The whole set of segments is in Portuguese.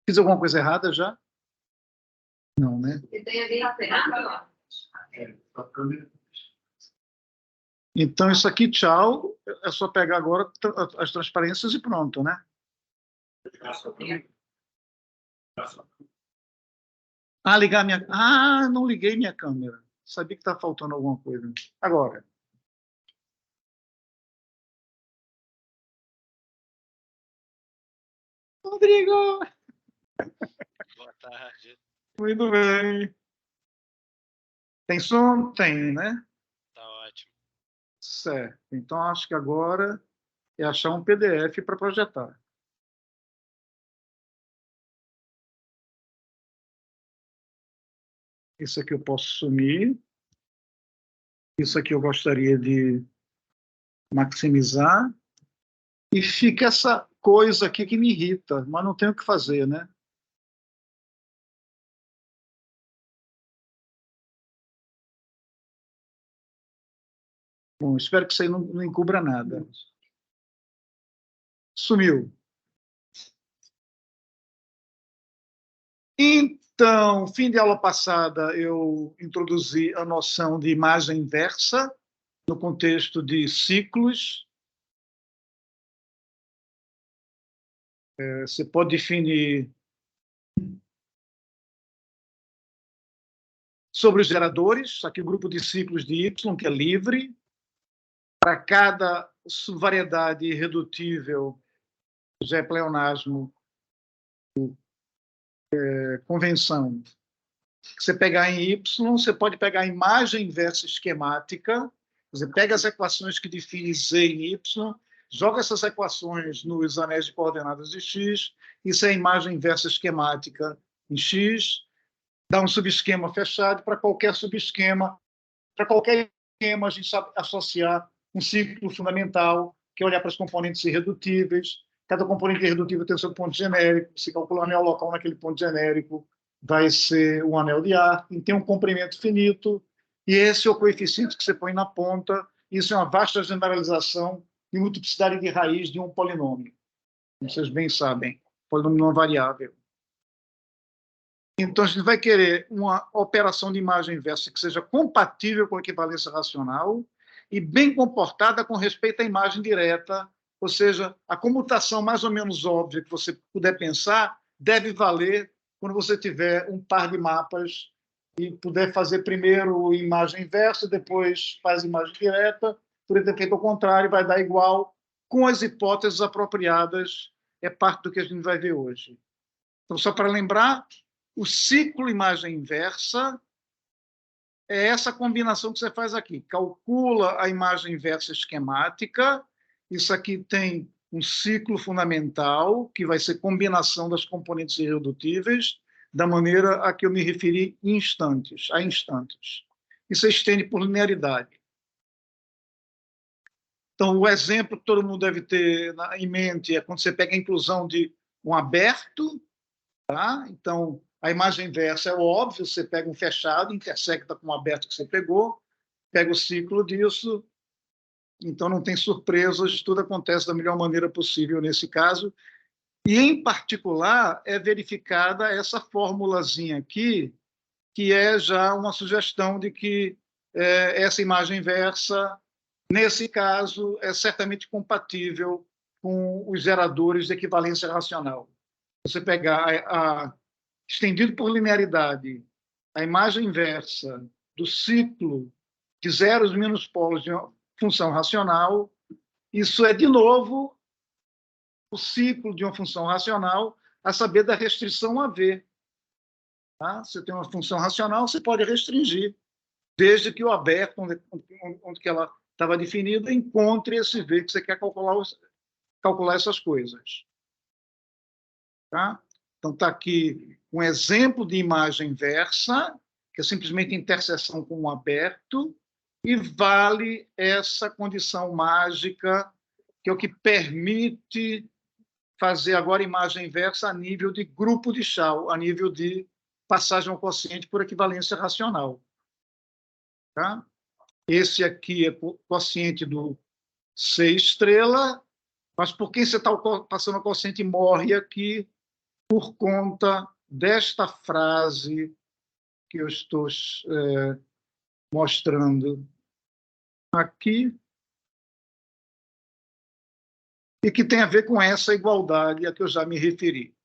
Fiz alguma coisa errada já? Não, né? Então, isso aqui, tchau. É só pegar agora as transparências e pronto, né? Ah, ligar minha... Ah, não liguei minha câmera. Sabia que está faltando alguma coisa. Agora. Rodrigo! Boa tarde. Muito bem. Tem som? Tem, né? Tá ótimo. Certo. Então, acho que agora é achar um PDF para projetar. Isso aqui eu posso sumir. Isso aqui eu gostaria de maximizar. E fica essa coisa aqui que me irrita, mas não tenho o que fazer, né? Bom, espero que isso aí não encubra nada. Sumiu. Então, fim de aula passada, eu introduzi a noção de imagem inversa no contexto de ciclos. Você pode definir sobre os geradores, aqui o grupo de ciclos de Y, que é livre. Para cada subvariedade irredutível, já é pleonasmo, convenção. Você pegar em Y, você pode pegar a imagem inversa esquemática, você pega as equações que definem Z em Y, joga essas equações nos anéis de coordenadas de X, isso é a imagem inversa esquemática em X, dá um subesquema fechado, para qualquer subesquema, para qualquer esquema, a gente sabe associar um ciclo fundamental, que é olhar para os componentes irredutíveis. Cada componente irredutível tem o seu ponto genérico, se calcular o anel local naquele ponto genérico, vai ser um anel de Artin, tem um comprimento finito, e esse é o coeficiente que você põe na ponta. Isso é uma vasta generalização de multiplicidade de raiz de um polinômio. Como vocês bem sabem, polinômio não variável. Então, a gente vai querer uma operação de imagem inversa que seja compatível com a equivalência racional e bem comportada com respeito à imagem direta, ou seja, a comutação mais ou menos óbvia que você puder pensar deve valer quando você tiver um par de mapas e puder fazer primeiro imagem inversa, depois faz imagem direta, por efeito ao contrário, vai dar igual, com as hipóteses apropriadas, é parte do que a gente vai ver hoje. Então, só para lembrar, o ciclo imagem inversa é essa combinação que você faz aqui. Calcula a imagem inversa esquemática. Isso aqui tem um ciclo fundamental, que vai ser combinação das componentes irredutíveis, da maneira a que eu me referi a instantes. Isso estende por linearidade. Então, o exemplo que todo mundo deve ter em mente é quando você pega a inclusão de um aberto, tá? Então, a imagem inversa é óbvio, você pega um fechado, intersecta com o aberto que você pegou, pega o ciclo disso, então não tem surpresas, tudo acontece da melhor maneira possível nesse caso. E, em particular, é verificada essa formulazinha aqui, que é já uma sugestão de que essa imagem inversa, nesse caso, é certamente compatível com os geradores de equivalência racional. Você pegar estendido por linearidade, a imagem inversa do ciclo de zeros menos polos de uma função racional, isso é, de novo, o ciclo de uma função racional, a saber da restrição a V. Tá? Você tem uma função racional, você pode restringir, desde que o aberto, onde que ela estava definida, encontre esse V que você quer calcular essas coisas. Tá? Então, está aqui um exemplo de imagem inversa, que é simplesmente interseção com um aberto, e vale essa condição mágica, que é o que permite fazer agora imagem inversa a nível de grupo de Chau, a nível de passagem ao quociente por equivalência racional. Tá? Esse aqui é o quociente do C estrela, mas por quem você está passando o quociente morre aqui, por conta desta frase que eu estou mostrando aqui, e que tem a ver com essa igualdade a que eu já me referi.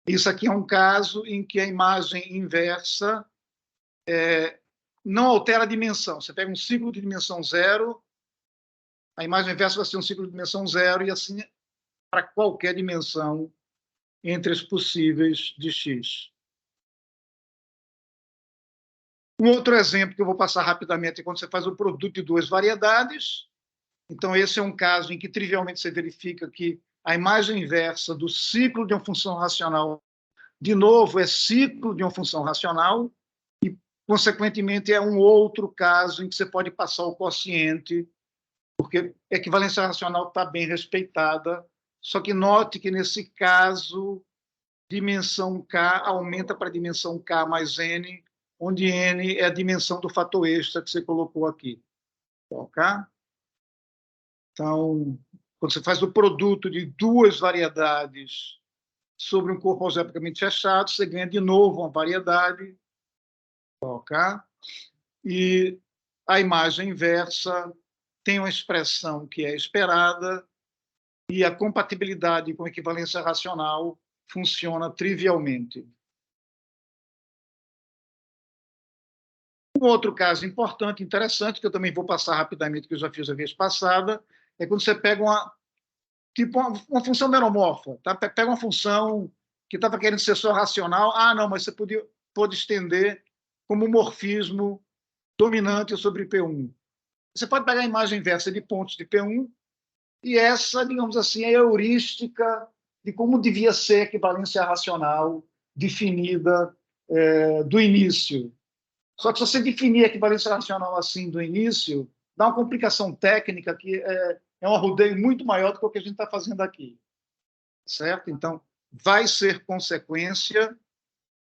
Isso aqui é um caso em que a imagem inversa não altera a dimensão. Você pega um ciclo de dimensão zero, a imagem inversa vai ser um ciclo de dimensão zero, e assim para qualquer dimensão entre as possíveis de x. Um outro exemplo que eu vou passar rapidamente é quando você faz o produto de duas variedades. Então, esse é um caso em que, trivialmente, você verifica que a imagem inversa do ciclo de uma função racional, de novo, é ciclo de uma função racional, e, consequentemente, é um outro caso em que você pode passar o quociente, porque a equivalência racional está bem respeitada, só que note que, nesse caso, dimensão K aumenta para a dimensão K mais N, onde N é a dimensão do fator extra que você colocou aqui. Ok? Então, quando você faz o produto de duas variedades sobre um corpo algebricamente fechado, você ganha de novo uma variedade. Ok? E a imagem inversa tem uma expressão que é esperada e a compatibilidade com equivalência racional funciona trivialmente. Um outro caso importante, interessante, que eu também vou passar rapidamente, que eu já fiz a vez passada, é quando você pega uma função meromorfa. Tá? Pega uma função que estava querendo ser só racional. Ah, não, mas você pode estender como morfismo dominante sobre P1. Você pode pegar a imagem inversa de pontos de P1 e essa, digamos assim, é a heurística de como devia ser a equivalência racional definida do início. Só que se você definir a equivalência racional assim do início, dá uma complicação técnica que é um arrudeio muito maior do que o que a gente está fazendo aqui. Certo? Então, vai ser consequência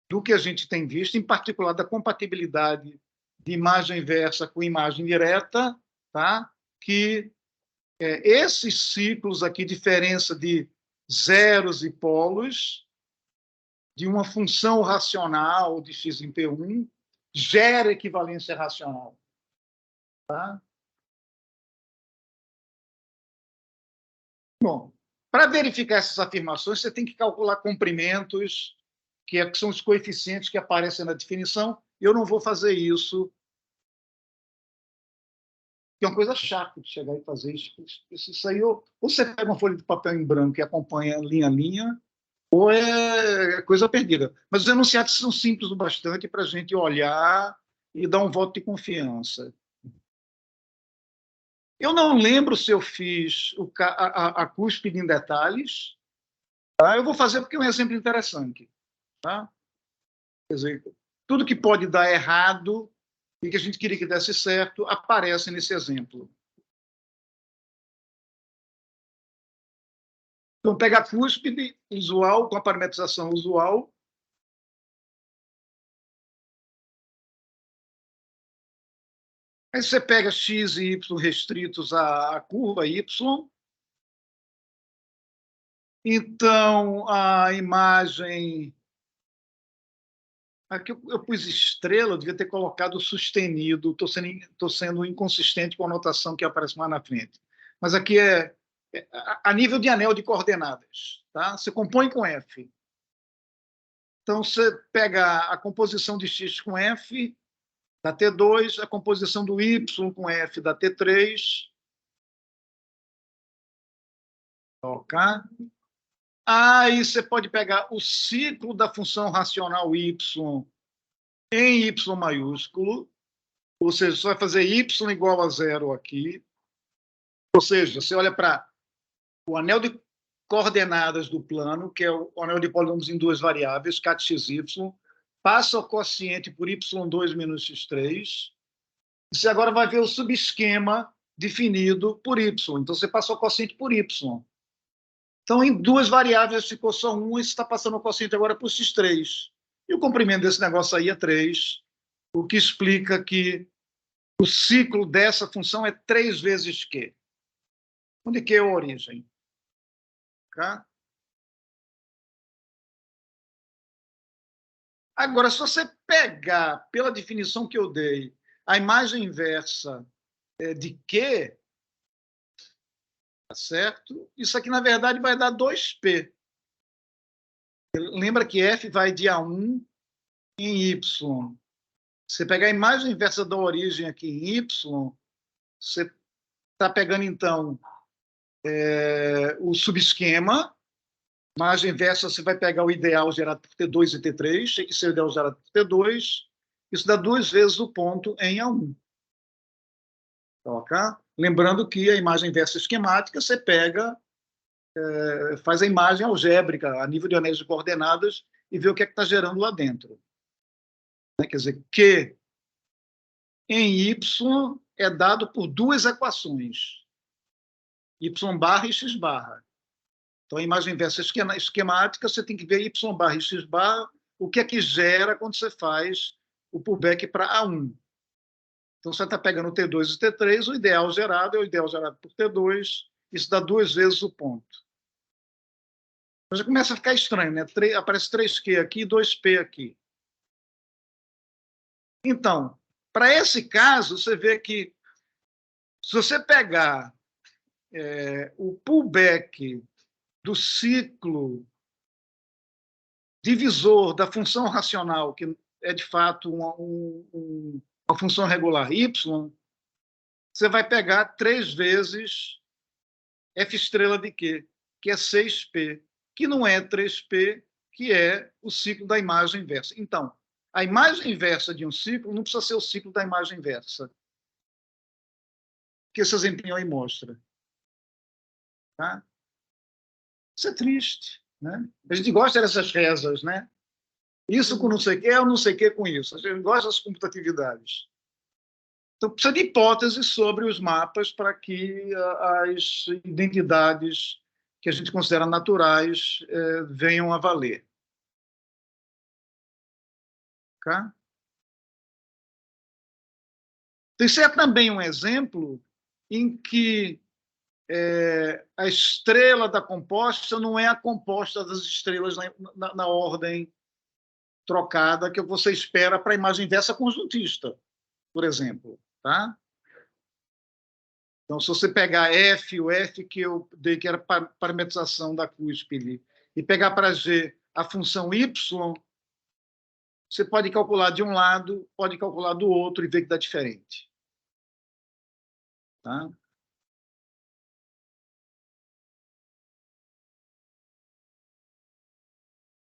do que a gente tem visto, em particular da compatibilidade de imagem inversa com imagem direta, tá? Que esses ciclos aqui, diferença de zeros e polos, de uma função racional de x em P1, gera equivalência racional. Tá? Bom, para verificar essas afirmações, você tem que calcular comprimentos, que são os coeficientes que aparecem na definição. Eu não vou fazer isso, que é uma coisa chata de chegar e fazer isso. Isso aí, ou você pega uma folha de papel em branco e acompanha linha a linha, ou é coisa perdida. Mas os enunciados são simples o bastante para a gente olhar e dar um voto de confiança. Eu não lembro se eu fiz a cúspide em detalhes. Tá? Eu vou fazer porque é um exemplo interessante. Tá? Quer dizer, tudo que pode dar errado e que a gente queria que desse certo aparece nesse exemplo. Então, pega a cúspide usual, com a parametrização usual. Aí você pega x e y restritos à curva y. Então, a imagem... Aqui eu pus estrela, eu devia ter colocado sustenido. Estou sendo inconsistente com a notação que aparece mais na frente. Mas aqui é a nível de anel de coordenadas. Tá? Você compõe com F. Então, você pega a composição de x com F, da T2, a composição do y com F da T3. Ok? Aí você pode pegar o ciclo da função racional y em y maiúsculo, ou seja, você vai fazer y igual a zero aqui. Ou seja, você olha para o anel de coordenadas do plano, que é o anel de polínômios em duas variáveis, kxy, passa o quociente por y2 menos x3, e você agora vai ver o subesquema definido por y. Então, você passa o quociente por y. Então, em duas variáveis ficou só 1, e você está passando o quociente agora por x3. E o comprimento desse negócio aí é 3, o que explica que o ciclo dessa função é 3 vezes Q. Onde Q é a origem? Tá? Agora, se você pegar, pela definição que eu dei, a imagem inversa de Q, tá certo? Isso aqui, na verdade, vai dar 2P. Lembra que F vai de A1 em Y. Você pegar a imagem inversa da origem aqui em Y, você está pegando, então, o subesquema. Imagem inversa, você vai pegar o ideal gerado por T2 e T3, tem que ser o ideal gerado por T2. Isso dá 2 vezes o ponto em A1. Ok? Lembrando que a imagem inversa esquemática, você pega, faz a imagem algébrica a nível de anéis de coordenadas e vê o que é que está gerando lá dentro. Quer dizer, Q em Y é dado por duas equações, Y barra e X barra. Então, a imagem inversa esquemática, você tem que ver Y barra e X barra, o que é que gera quando você faz o pullback para A1. Então, você está pegando o T2 e o T3, o ideal gerado é o ideal gerado por T2, isso dá 2 vezes o ponto. Então, já começa a ficar estranho, né? Aparece 3Q aqui e 2P aqui. Então, para esse caso, você vê que se você pegar o pullback do ciclo divisor da função racional, que é de fato uma função regular y, você vai pegar 3 vezes f estrela de Q, que é 6P, que não é 3P, que é o ciclo da imagem inversa. Então, a imagem inversa de um ciclo não precisa ser o ciclo da imagem inversa, que esse exemplinho aí mostra. Tá? Isso é triste. Né? A gente gosta dessas rezas, né? Isso com não sei o que, eu não sei o que com isso. A gente gosta das computatividades. Então, precisa de hipóteses sobre os mapas para que as identidades que a gente considera naturais venham a valer. Okay? Então, isso é também um exemplo em que a estrela da composta não é a composta das estrelas na ordem trocada que você espera para a imagem inversa conjuntista, por exemplo. Tá? Então, se você pegar F, o F que eu dei, que era parametrização da cúspide, e pegar para G a função Y, você pode calcular de um lado, pode calcular do outro e ver que dá diferente. Tá?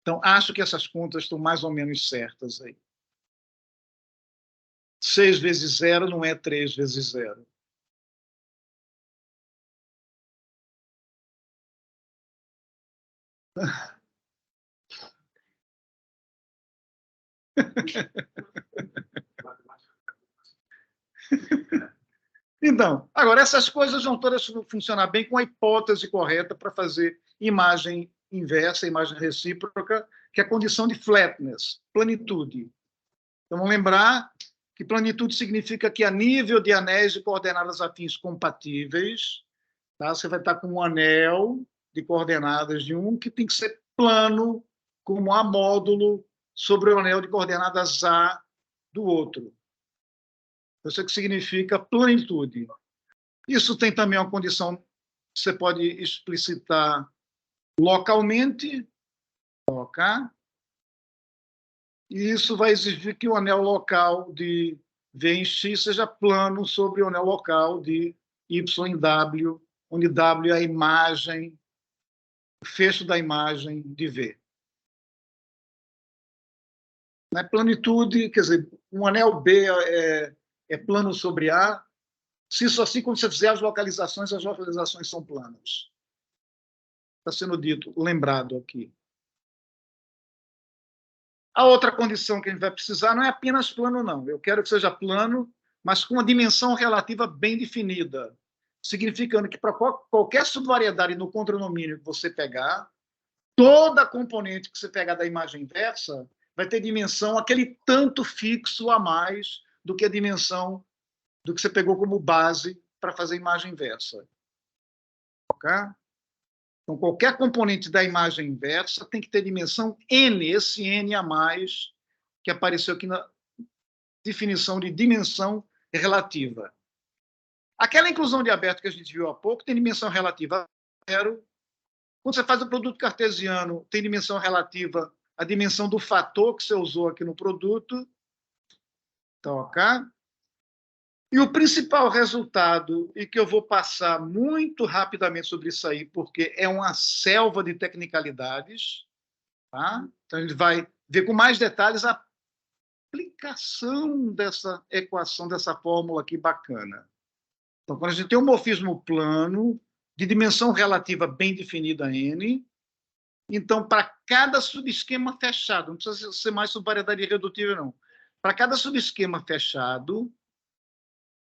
Então, acho que essas contas estão mais ou menos certas aí. 6 vezes 0 não é 3 vezes 0. Então, agora, essas coisas vão todas funcionar bem com a hipótese correta para fazer imagem inversa, imagem recíproca, que é a condição de flatness, planitude. Então, vamos lembrar que planitude significa que a nível de anéis de coordenadas afins compatíveis, tá? Você vai estar com um anel de coordenadas de um que tem que ser plano como A módulo sobre o anel de coordenadas A do outro. Isso é que significa plenitude. Isso tem também uma condição que você pode explicitar localmente, ok? E isso vai exigir que o anel local de V em X seja plano sobre o anel local de Y em W, onde W é a imagem, o fecho da imagem de V. Na planitude, quer dizer, um anel B é plano sobre A. Se isso assim, quando você fizer as localizações são planas. Está sendo dito, lembrado aqui. A outra condição que a gente vai precisar não é apenas plano, não. Eu quero que seja plano, mas com uma dimensão relativa bem definida, significando que para qualquer subvariedade no contranomínio que você pegar, toda componente que você pegar da imagem inversa vai ter dimensão, aquele tanto fixo a mais do que a dimensão do que você pegou como base para fazer a imagem inversa. Ok? Então, qualquer componente da imagem inversa tem que ter dimensão n, esse n a mais que apareceu aqui na definição de dimensão relativa. Aquela inclusão de aberto que a gente viu há pouco tem dimensão relativa a zero. Quando você faz o produto cartesiano, tem dimensão relativa à dimensão do fator que você usou aqui no produto. Então, ok? E o principal resultado, e que eu vou passar muito rapidamente sobre isso aí, porque é uma selva de tecnicalidades, tá? Então, a gente vai ver com mais detalhes a aplicação dessa equação, dessa fórmula aqui bacana. Então, quando a gente tem um morfismo plano, de dimensão relativa bem definida n, então, para cada subesquema fechado, não precisa ser mais subvariedade irredutível, não. Para cada subesquema fechado,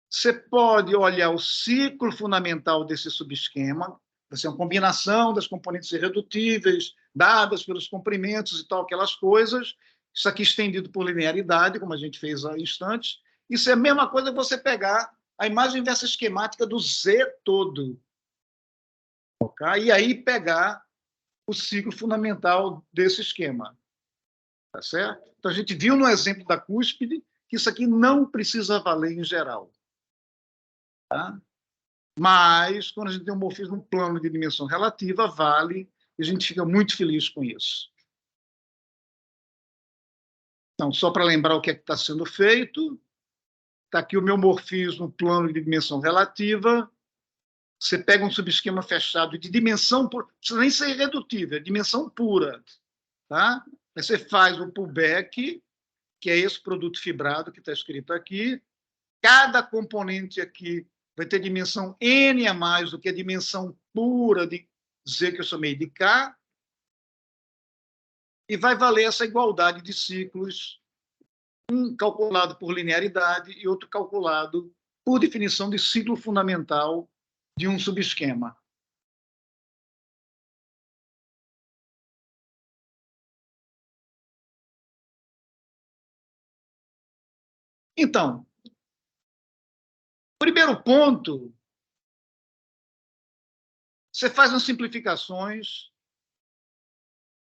você pode olhar o ciclo fundamental desse subesquema, vai ser uma combinação das componentes irredutíveis, dadas pelos comprimentos e tal, aquelas coisas. Isso aqui estendido por linearidade, como a gente fez há instantes. Isso é a mesma coisa que você pegar a imagem inversa esquemática do Z todo. Okay? E aí pegar o ciclo fundamental desse esquema. Tá certo? Então, a gente viu no exemplo da cúspide que isso aqui não precisa valer em geral. Tá? Mas, quando a gente tem um morfismo plano de dimensão relativa, vale, e a gente fica muito feliz com isso. Então, só para lembrar o que é que está sendo feito, está aqui o meu morfismo plano de dimensão relativa. Você pega um subesquema fechado de dimensão pura, não precisa nem ser irredutível, é dimensão pura. Tá? Aí você faz o pullback, que é esse produto fibrado que está escrito aqui. Cada componente aqui vai ter dimensão n a mais do que a dimensão pura de Z, que eu chamei de K, e vai valer essa igualdade de ciclos, um calculado por linearidade e outro calculado por definição de ciclo fundamental de um subesquema. Então, primeiro ponto, você faz as simplificações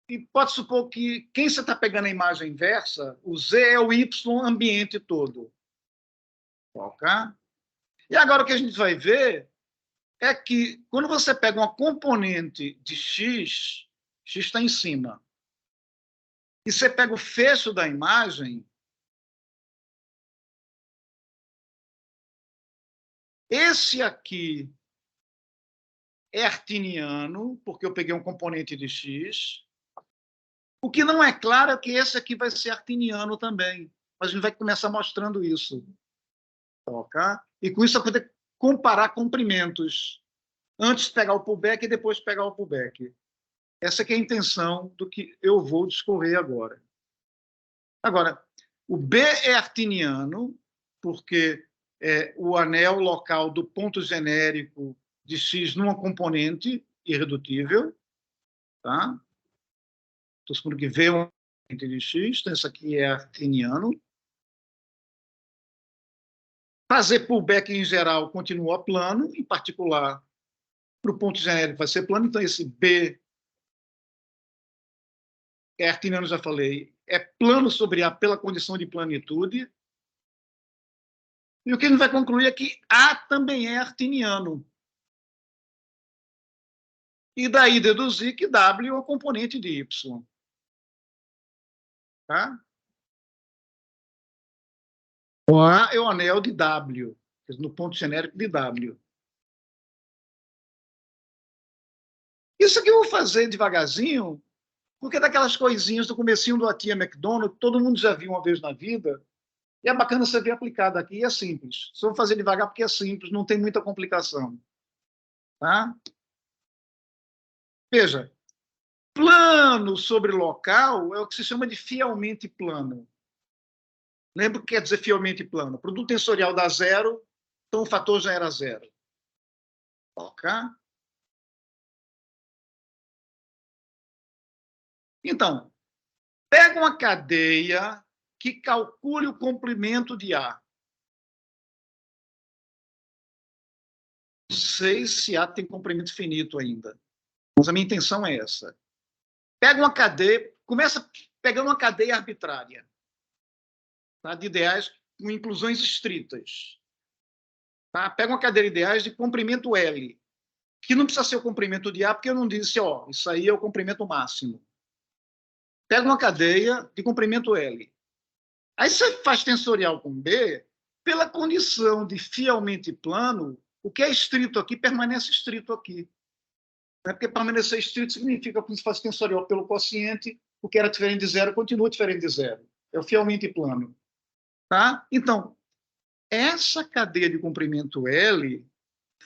e pode supor que quem você está pegando a imagem inversa, o Z é o Y ambiente todo. Ok? E agora o que a gente vai ver é que quando você pega uma componente de X, X está em cima, e você pega o fecho da imagem, esse aqui é artiniano, porque eu peguei um componente de X. O que não é claro é que esse aqui vai ser artiniano também. Mas a gente vai começar mostrando isso. Ok? E com isso, eu vou poder comparar comprimentos. Antes de pegar o pullback e depois pegar o pullback. Essa que é a intenção do que eu vou discorrer agora. Agora, o B é artiniano, porque é o anel local do ponto genérico de X numa componente irredutível. Tá? Estou supondo que V é uma componente de X, então isso aqui é artiniano. Fazer pullback em geral continua plano, em particular, para o ponto genérico vai ser plano, então esse B é artiniano, já falei, é plano sobre A pela condição de planitude. E o que a gente vai concluir é que A também é artiniano. E daí deduzir que W é uma componente de Y. Tá? O A é o anel de W, no ponto genérico de W. Isso aqui eu vou fazer devagarzinho, porque é daquelas coisinhas do comecinho do A Tia McDonald, que todo mundo já viu uma vez na vida, e é bacana você ver aplicado aqui, e é simples. Só vou fazer devagar porque é simples, não tem muita complicação. Tá? Veja, plano sobre local é o que se chama de fielmente plano. Lembra o que quer dizer fielmente plano? O produto tensorial dá zero, então o fator já era zero. Ok? Então, pega uma cadeia que calcule o comprimento de A. Não sei se A tem comprimento finito ainda, mas a minha intenção é essa. Pega uma cadeia, começa pegando uma cadeia arbitrária. tá? De ideais com inclusões estritas. Tá? Pega uma cadeia de ideais de comprimento L, que não precisa ser o comprimento de A, porque eu não disse, ó, isso aí é o comprimento máximo. Pega uma cadeia de comprimento L. Aí você faz tensorial com B, pela condição de fielmente plano, o que é estrito aqui permanece estrito aqui. Porque permanecer estrito significa que se faz tensorial pelo quociente, o que era diferente de zero continua diferente de zero. É o fielmente plano. Tá? Então, essa cadeia de comprimento L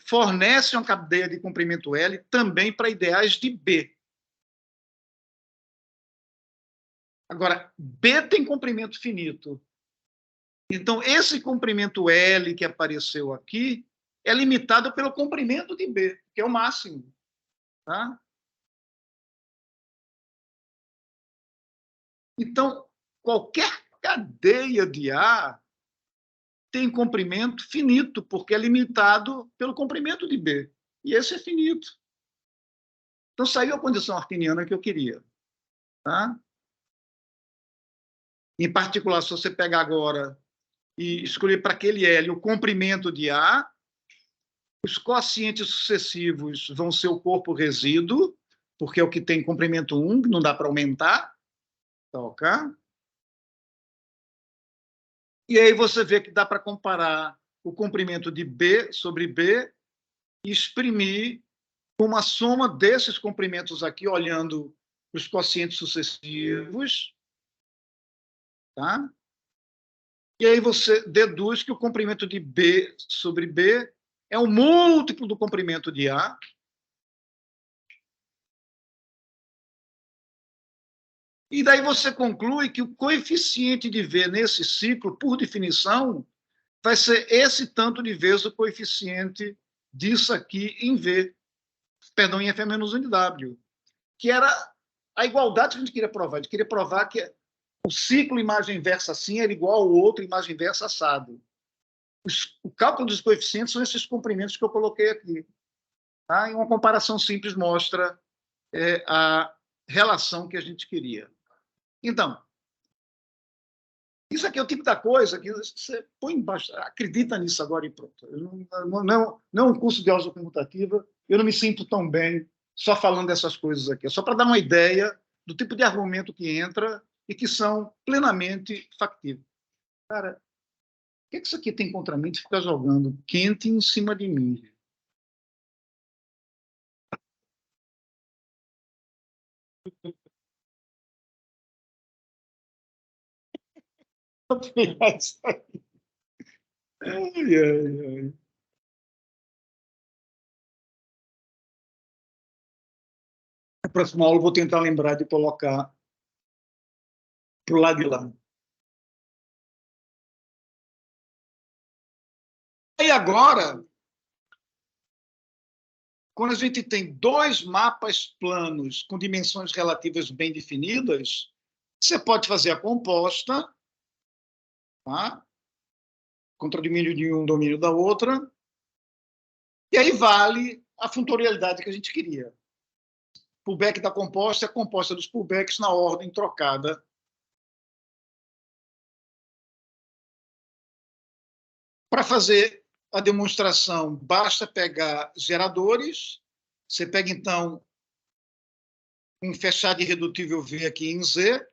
fornece uma cadeia de comprimento L também para ideais de B. Agora, B tem comprimento finito. Então, esse comprimento L que apareceu aqui é limitado pelo comprimento de B, que é o máximo. Tá? Então, qualquer cadeia de A tem comprimento finito, porque é limitado pelo comprimento de B. E esse é finito. Então, saiu a condição arquiniana que eu queria. Tá? Em particular, se você pegar agora e escolher para aquele L o comprimento de A, os quocientes sucessivos vão ser o corpo resíduo, porque é o que tem comprimento 1, não dá para aumentar. Tá, ok? E aí você vê que dá para comparar o comprimento de B sobre B e exprimir uma soma desses comprimentos aqui, olhando os quocientes sucessivos. Tá? E aí você deduz que o comprimento de B sobre B é o múltiplo do comprimento de A. E daí você conclui que o coeficiente de V nesse ciclo, por definição, vai ser esse tanto de vezes o coeficiente disso aqui em V, perdão, em F-1 de W, que era a igualdade que a gente queria provar. A gente queria provar que o ciclo imagem inversa assim era igual ao outro imagem inversa assado. O cálculo dos coeficientes são esses comprimentos que eu coloquei aqui. Tá? E uma comparação simples mostra a relação que a gente queria. Então, isso aqui é o tipo da coisa que você põe embaixo, acredita nisso agora e pronto. Não é um curso de álgebra comutativa, eu não me sinto tão bem só falando dessas coisas aqui. É só para dar uma ideia do tipo de argumento que entra e que são plenamente factíveis. Cara, o que isso aqui tem contra mim de ficar jogando quente em cima de mim? Ai, ai, ai. A próxima aula eu vou tentar lembrar de colocar para o lado de lá. E agora, quando a gente tem dois mapas planos com dimensões relativas bem definidas, você pode fazer a composta, tá? Contra domínio de um, domínio da outra, e aí vale a funtorialidade que a gente queria. Pullback da composta é a composta dos pullbacks na ordem trocada. Para fazer a demonstração, basta pegar geradores. Você pega, então, um fechado irredutível V aqui em Z.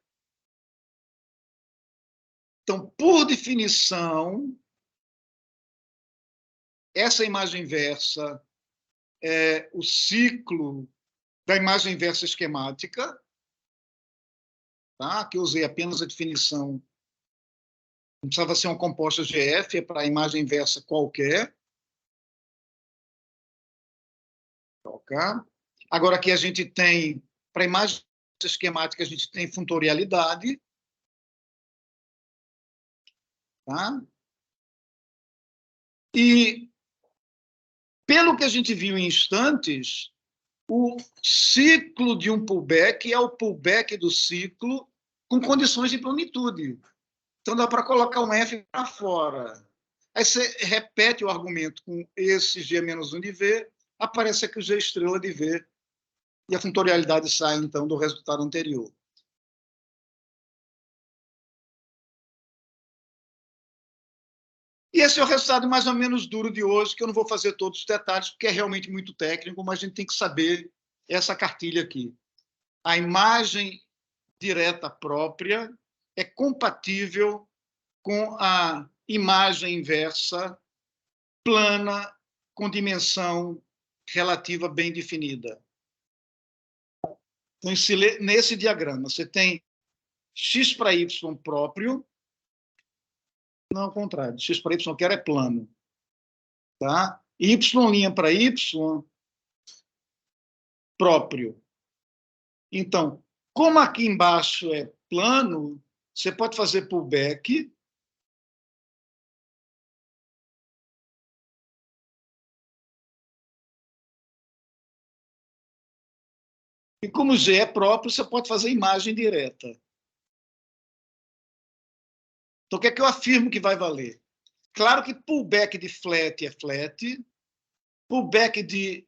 Então, por definição, essa imagem inversa é o ciclo da imagem inversa esquemática, tá? Que eu usei apenas a definição. Não precisava ser uma composta GF, é para a imagem inversa qualquer. Okay? Agora, aqui a gente tem, para a imagem esquemática, a gente tem funtorialidade. Tá? E, pelo que a gente viu em instantes, o ciclo de um pullback é o pullback do ciclo com condições de planitude. Então, dá para colocar um F para fora. Aí você repete o argumento com esse G-1 de V, aparece aqui o G estrela de V, e a funtorialidade sai, então, do resultado anterior. E esse é o resultado mais ou menos duro de hoje, que eu não vou fazer todos os detalhes, porque é realmente muito técnico, mas a gente tem que saber essa cartilha aqui. A imagem direta própria é compatível com a imagem inversa plana com dimensão relativa bem definida. Então, nesse diagrama, você tem x para y próprio, não ao contrário, x para y quero é plano, tá? Y' para y próprio. Então, como aqui embaixo é plano, você pode fazer pullback e como G é próprio, você pode fazer imagem direta. Então, o que é que eu afirmo que vai valer? Claro que pullback de flat é flat, pullback de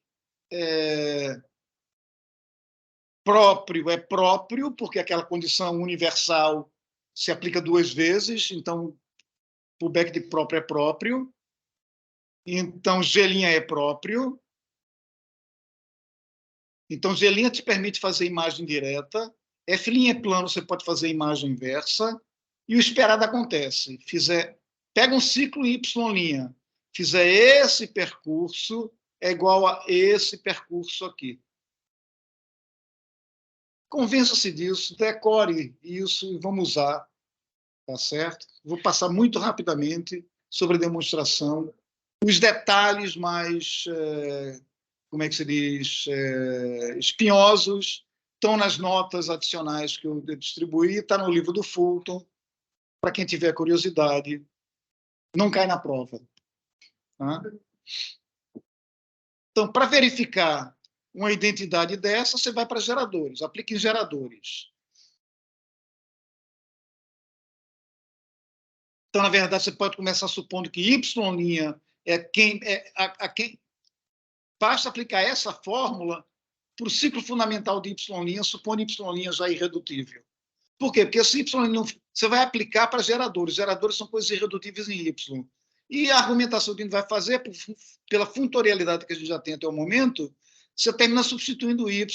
próprio é próprio, porque aquela condição universal se aplica duas vezes, então pullback de próprio é próprio, então G' é próprio, então G' te permite fazer imagem direta, F' é plano, você pode fazer imagem inversa, e o esperado acontece. Pega um ciclo Y', fizer esse percurso, é igual a esse percurso aqui. Convença-se disso, decore isso e vamos usar, tá certo? Vou passar muito rapidamente sobre a demonstração. Os detalhes mais, como é que se diz, espinhosos, estão nas notas adicionais que eu distribuí, está no livro do Fulton, para quem tiver curiosidade, não cai na prova. Tá? Então, para verificar uma identidade dessa, você vai para geradores, aplique em geradores. Então, na verdade, você pode começar supondo que Y' é quem... Basta aplicar essa fórmula para o ciclo fundamental de Y', supondo Y' já irredutível. Por quê? Porque esse Y você vai aplicar para geradores. Geradores são coisas irredutíveis em Y. E a argumentação que a gente vai fazer, pela funtorialidade que a gente já tem até o momento, você termina substituindo Y'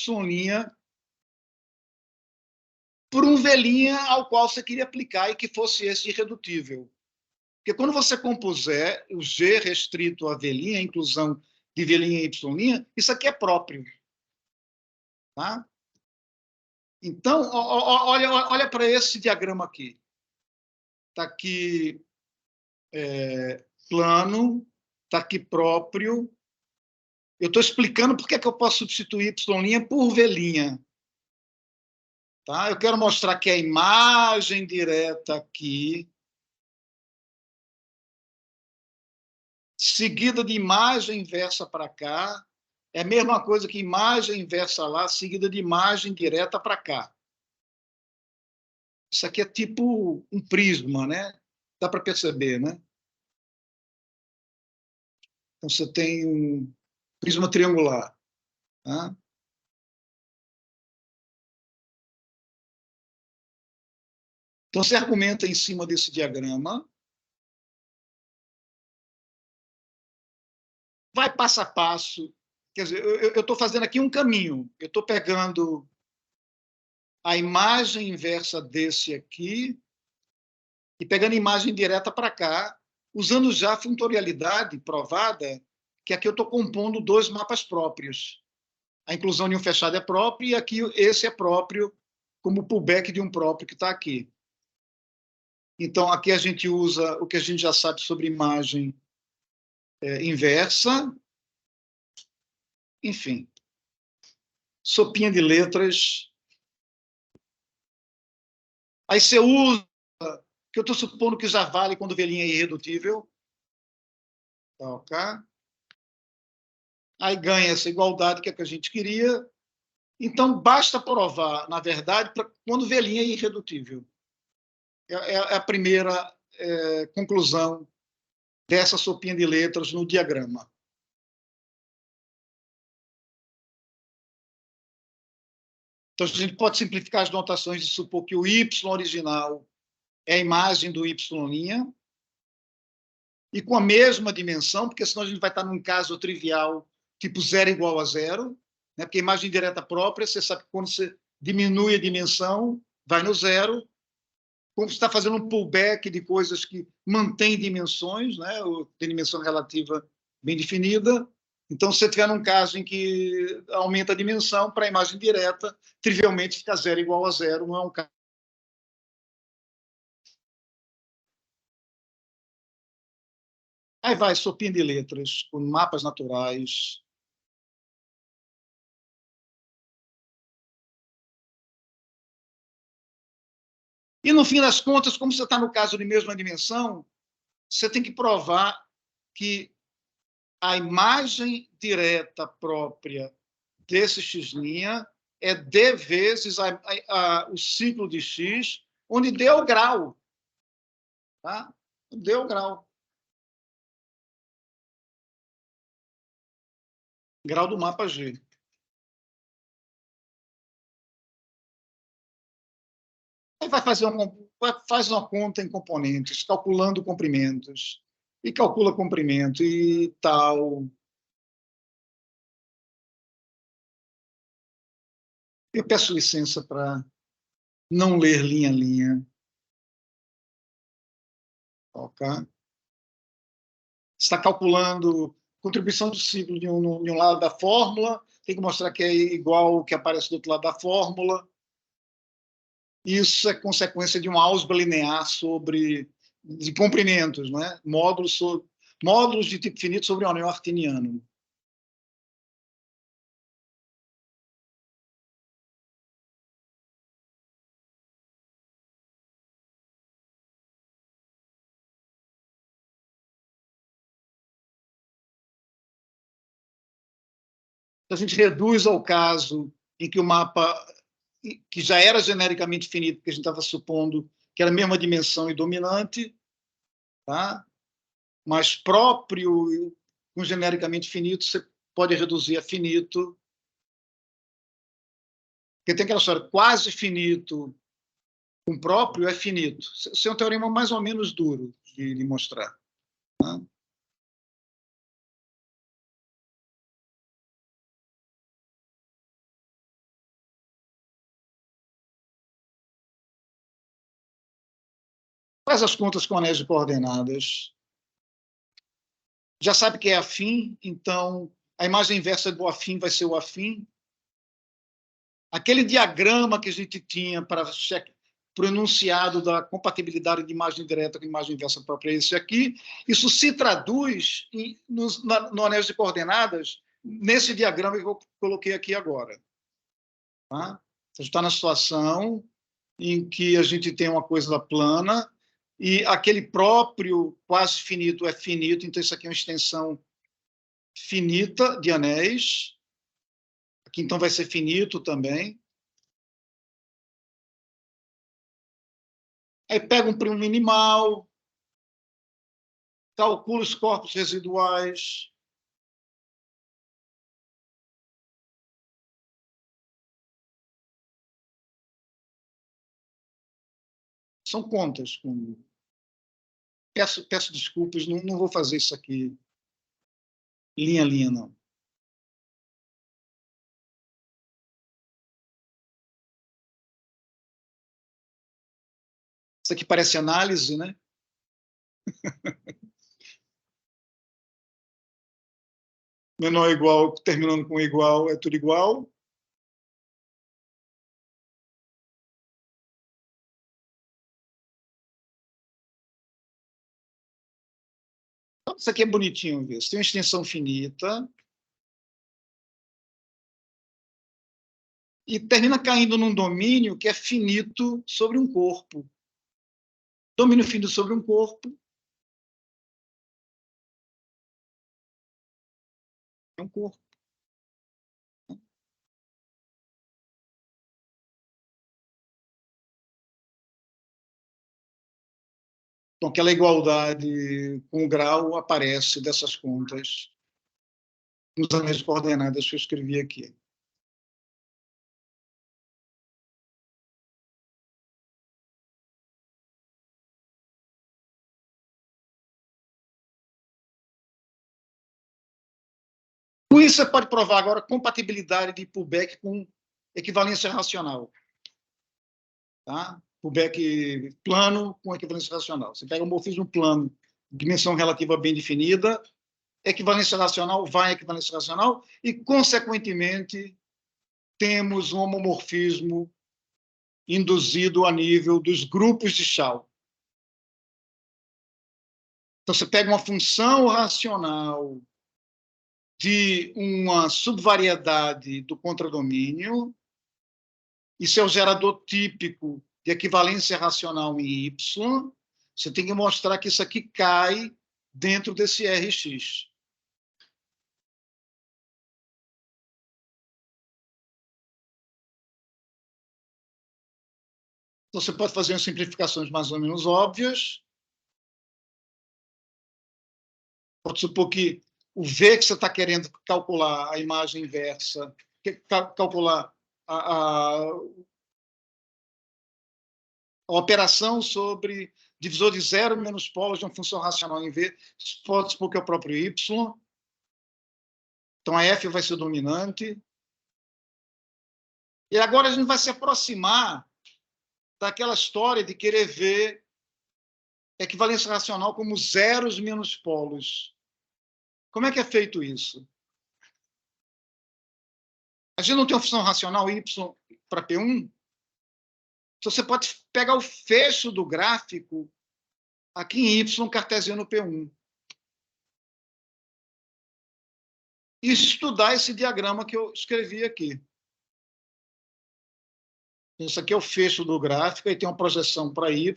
por um V' ao qual você queria aplicar e que fosse esse irredutível. Porque quando você compuser o G restrito a V', a inclusão de V' e Y', isso aqui é próprio. Tá? Então, olha para esse diagrama aqui. Está aqui plano, está aqui próprio. Eu estou explicando por que eu posso substituir Y' por V'. Tá? Eu quero mostrar que a imagem direta aqui, seguida de imagem inversa para cá, é a mesma coisa que imagem inversa lá, seguida de imagem direta para cá. Isso aqui é tipo um prisma, né? Dá para perceber, né? Então, você tem um prisma triangular. Tá? Então, você argumenta em cima desse diagrama, vai passo a passo. Quer dizer, eu estou fazendo aqui um caminho. Eu estou pegando a imagem inversa desse aqui e pegando a imagem direta para cá, usando já a funtorialidade provada, que aqui eu estou compondo dois mapas próprios. A inclusão de um fechado é próprio e aqui esse é próprio como pullback de um próprio que está aqui. Então, aqui a gente usa o que a gente já sabe sobre imagem inversa. Enfim, sopinha de letras. Aí você usa, que eu estou supondo que já vale quando o V' é irredutível. Ok? Aí ganha essa igualdade que é que a gente queria. Então, basta provar, na verdade, quando o V' é irredutível. É a primeira conclusão dessa sopinha de letras no diagrama. Então, a gente pode simplificar as notações e supor que o Y original é a imagem do Y', e com a mesma dimensão, porque senão a gente vai estar num caso trivial, tipo 0 igual a 0, né? Porque a imagem direta própria, você sabe que quando você diminui a dimensão, vai no zero. Como você está fazendo um pullback de coisas que mantêm dimensões, né? Ou tem dimensão relativa bem definida. Então, se você tiver num caso em que aumenta a dimensão, para a imagem direta, trivialmente fica 0 igual a 0, não é um caso. Aí vai, sopinha de letras, com mapas naturais. E, no fim das contas, como você está no caso de mesma dimensão, você tem que provar que a imagem direta própria desse x' é d vezes o ciclo de x, onde d é o grau. Tá? D é o grau. Grau do mapa G. Aí faz uma conta em componentes, calculando comprimentos. E calcula comprimento e tal. Eu peço licença para não ler linha a linha. Ok? Está calculando contribuição do ciclo de um lado da fórmula, tem que mostrar que é igual ao que aparece do outro lado da fórmula. Isso é consequência de uma álgebra linear de comprimentos, né? Módulos de tipo finito sobre o anel artiniano. A gente reduz ao caso em que o mapa, que já era genericamente finito, porque a gente estava supondo que era a mesma dimensão e dominante, tá? Mas próprio com genericamente finito, você pode reduzir a finito. Porque tem aquela história, quase finito com próprio é finito. Isso é um teorema mais ou menos duro de mostrar. Tá? Faz as contas com anéis de coordenadas. Já sabe que é afim, então a imagem inversa do afim vai ser o afim. Aquele diagrama que a gente tinha para o enunciado da compatibilidade de imagem direta com imagem inversa própria, esse aqui, isso se traduz no anel de coordenadas nesse diagrama que eu coloquei aqui agora. Tá? A gente está na situação em que a gente tem uma coisa plana e aquele próprio quase finito é finito, então isso aqui é uma extensão finita de anéis. Aqui então vai ser finito também. Aí pega um primo minimal, calcula os corpos residuais. São contas. Peço desculpas, não vou fazer isso aqui linha a linha, não. Isso aqui parece análise, né? Menor ou igual, terminando com igual, é tudo igual. Então, isso aqui é bonitinho, viu? Você tem uma extensão finita e termina caindo num domínio que é finito sobre um corpo. Domínio finito sobre um corpo é um corpo. Então, aquela igualdade com o grau aparece dessas contas nos anéis de coordenadas que eu escrevi aqui. Com isso, você pode provar agora compatibilidade de pullback com equivalência racional. Tá? Pullback plano com equivalência racional. Você pega um morfismo plano, dimensão relativa bem definida, equivalência racional vai em equivalência racional e, consequentemente, temos um homomorfismo induzido a nível dos grupos de Chao. Então, você pega uma função racional de uma subvariedade do contradomínio, isso é o gerador típico de equivalência racional em Y, você tem que mostrar que isso aqui cai dentro desse Rx. Então, você pode fazer umas simplificações mais ou menos óbvias. Pode supor que o V que você está querendo calcular a imagem inversa, calcular a operação sobre divisor de zero menos polos de uma função racional em V, pode supor que é o próprio Y. Então, a F vai ser dominante. E agora a gente vai se aproximar daquela história de querer ver equivalência racional como zeros menos polos. Como é que é feito isso? A gente não tem uma função racional y para P1? Então, você pode pegar o fecho do gráfico aqui em y cartesiano P1 e estudar esse diagrama que eu escrevi aqui. Isso aqui é o fecho do gráfico, aí tem uma projeção para y,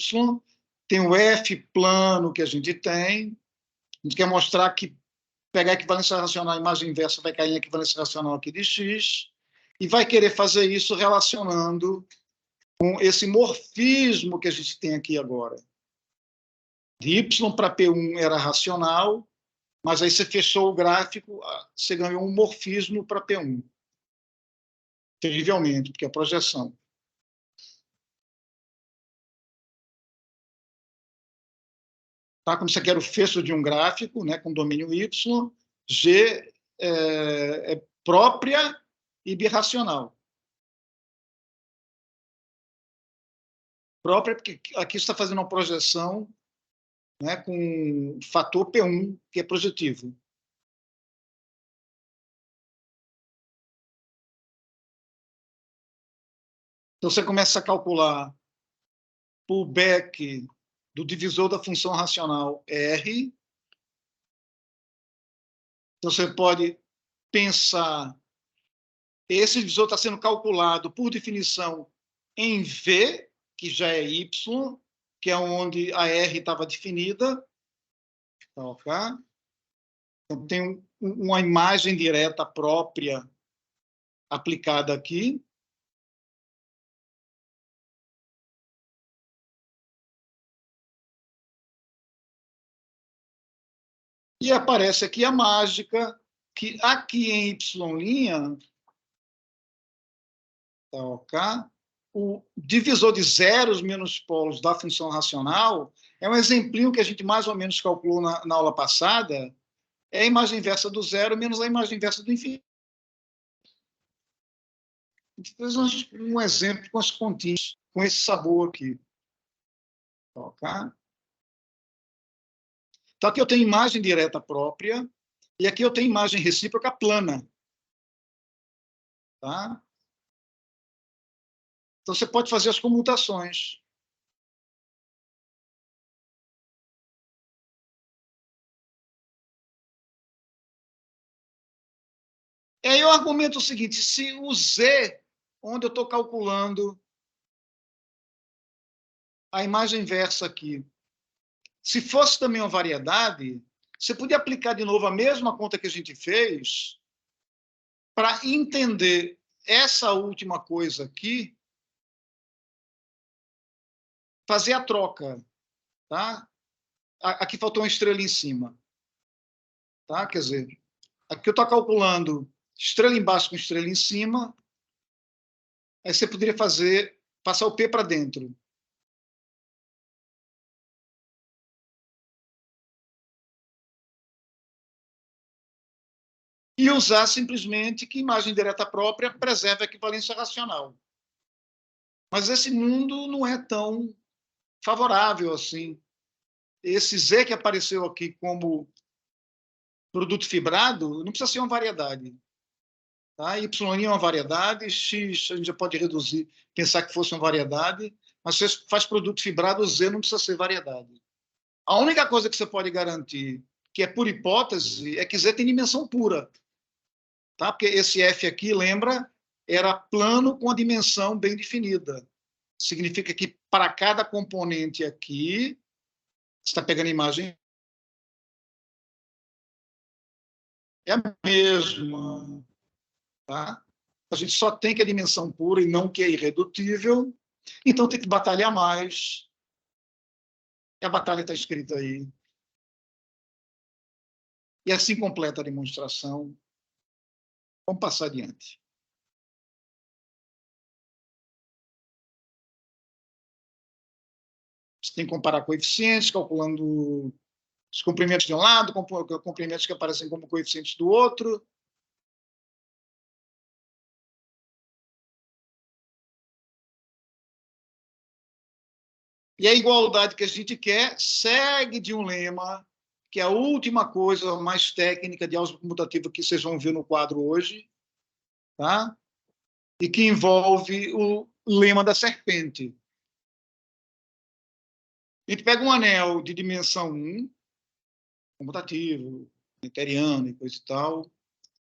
tem o F plano que a gente tem. A gente quer mostrar que pegar a equivalência racional, a imagem inversa vai cair em equivalência racional aqui de x, e vai querer fazer isso relacionando com esse morfismo que a gente tem aqui agora. De y para P1 era racional, mas aí você fechou o gráfico, você ganhou um morfismo para P1. Terrivelmente, porque é a projeção. Tá? Como você quer o fecho de um gráfico, né, com domínio y, G é própria e birracional. Própria porque aqui está fazendo uma projeção, né, com fator P1, que é projetivo. Então, você começa a calcular pullback do divisor da função racional R. Então, você pode pensar, esse divisor está sendo calculado, por definição, em V, que já é Y, que é onde a R estava definida. Okay? Então, tem uma imagem direta própria aplicada aqui. E aparece aqui a mágica, que aqui em Y', tá, ok? O divisor de zeros menos polos da função racional é um exemplinho que a gente mais ou menos calculou na aula passada, é a imagem inversa do zero menos a imagem inversa do infinito. A gente fez um exemplo com as continhas, com esse sabor aqui. Tá, ok? Então, aqui eu tenho imagem direta própria, e aqui eu tenho imagem recíproca plana. Tá? Então, você pode fazer as comutações. E aí eu argumento o seguinte, se o Z, onde eu estou calculando a imagem inversa aqui, se fosse também uma variedade, você podia aplicar de novo a mesma conta que a gente fez para entender essa última coisa aqui, fazer a troca. Tá? Aqui faltou uma estrela em cima. Tá? Quer dizer, aqui eu estou calculando estrela embaixo com estrela em cima, aí você poderia passar o P para dentro. E e usar simplesmente que imagem direta própria preserva a equivalência racional. Mas esse mundo não é tão favorável assim. Esse Z que apareceu aqui como produto fibrado não precisa ser uma variedade. Tá? Y é uma variedade, X a gente já pode reduzir, pensar que fosse uma variedade, mas se você faz produto fibrado, o Z não precisa ser variedade. A única coisa que você pode garantir, que é por hipótese, é que Z tem dimensão pura. Tá? Porque esse F aqui, lembra, era plano com a dimensão bem definida. Significa que para cada componente aqui, você está pegando a imagem, é a mesma. Tá? A gente só tem que a dimensão pura e não que é irredutível, então tem que batalhar mais. E a batalha está escrita aí. E assim completa a demonstração. Vamos passar adiante. Você tem que comparar coeficientes, calculando os comprimentos de um lado, comprimentos que aparecem como coeficientes do outro. E a igualdade que a gente quer segue de um lema, que é a última coisa mais técnica de álgebra comutativa que vocês vão ver no quadro hoje, tá? E que envolve o lema da serpente. A gente pega um anel de dimensão 1, comutativo, newtoniano e coisa e tal,